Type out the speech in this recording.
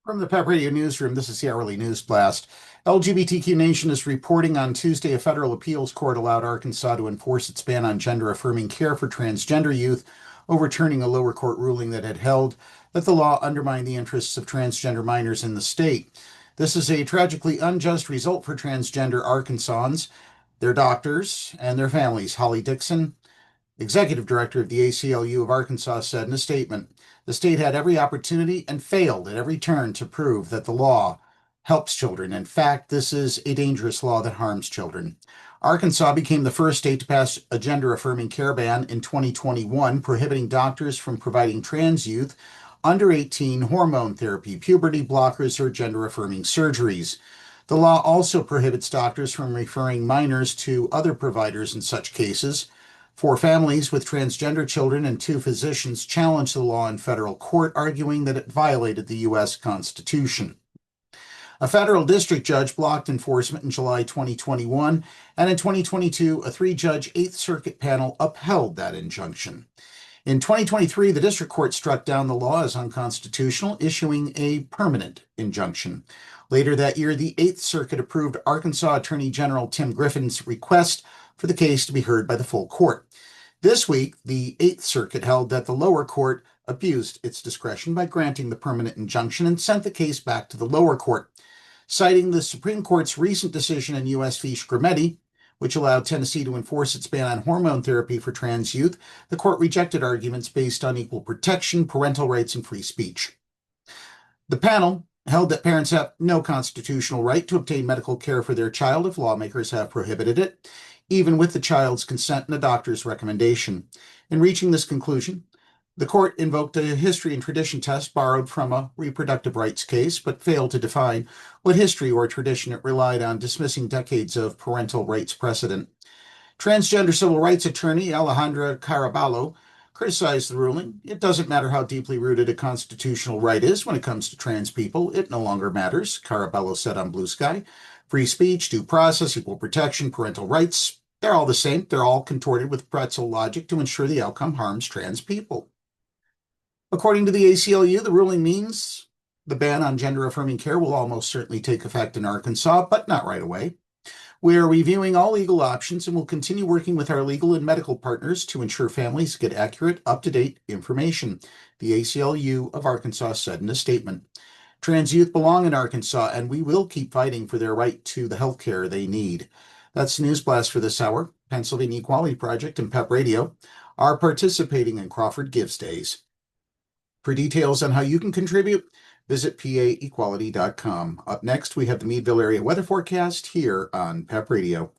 From the PEP Radio Newsroom, this is the Hourly News Blast. LGBTQ Nation is reporting on Tuesday a federal appeals court allowed Arkansas to enforce its ban on gender-affirming care for transgender youth, overturning a lower court ruling that had held that the law undermined the interests of transgender minors in the state. This is a tragically unjust result for transgender Arkansans, their doctors, and their families. Holly Dickson, executive director of the ACLU of Arkansas, said in a statement, the state had every opportunity and failed at every turn to prove that the law helps children. In fact, this is a dangerous law that harms children. Arkansas became the first state to pass a gender-affirming care ban in 2021, prohibiting doctors from providing trans youth under 18 hormone therapy, puberty blockers, or gender-affirming surgeries. The law also prohibits doctors from referring minors to other providers in such cases. 4 families with transgender children and 2 physicians challenged the law in federal court, arguing that it violated the U.S. Constitution. A federal district judge blocked enforcement in July 2021, and in 2022, a 3-judge 8th Circuit panel upheld that injunction. In 2023, the district court struck down the law as unconstitutional, issuing a permanent injunction. Later that year, the 8th Circuit approved Arkansas Attorney General Tim Griffin's request for the case to be heard by the full court. This week, the 8th Circuit held that the lower court abused its discretion by granting the permanent injunction and sent the case back to the lower court. Citing the Supreme Court's recent decision in U.S. v. Scrimeti, which allowed Tennessee to enforce its ban on hormone therapy for trans youth, the court rejected arguments based on equal protection, parental rights, and free speech. The panel held that parents have no constitutional right to obtain medical care for their child if lawmakers have prohibited it, even with the child's consent and a doctor's recommendation. In reaching this conclusion, the court invoked a history and tradition test borrowed from a reproductive rights case, but failed to define what history or tradition it relied on, dismissing decades of parental rights precedent. Transgender civil rights attorney Alejandra Caraballo criticized the ruling. It doesn't matter how deeply rooted a constitutional right is when it comes to trans people. It no longer matters, Caraballo said on Blue Sky. Free speech, due process, equal protection, parental rights, they're all the same. They're all contorted with pretzel logic to ensure the outcome harms trans people. According to the ACLU, the ruling means the ban on gender-affirming care will almost certainly take effect in Arkansas, but not right away. We are reviewing all legal options and will continue working with our legal and medical partners to ensure families get accurate, up-to-date information, the ACLU of Arkansas said in a statement. Trans youth belong in Arkansas, and we will keep fighting for their right to the health care they need. That's News Blast for this hour. Pennsylvania Equality Project and PEP Radio are participating in Crawford Gives Days. For details on how you can contribute, visit paequality.com. Up next, we have the Meadville area weather forecast here on PEP Radio.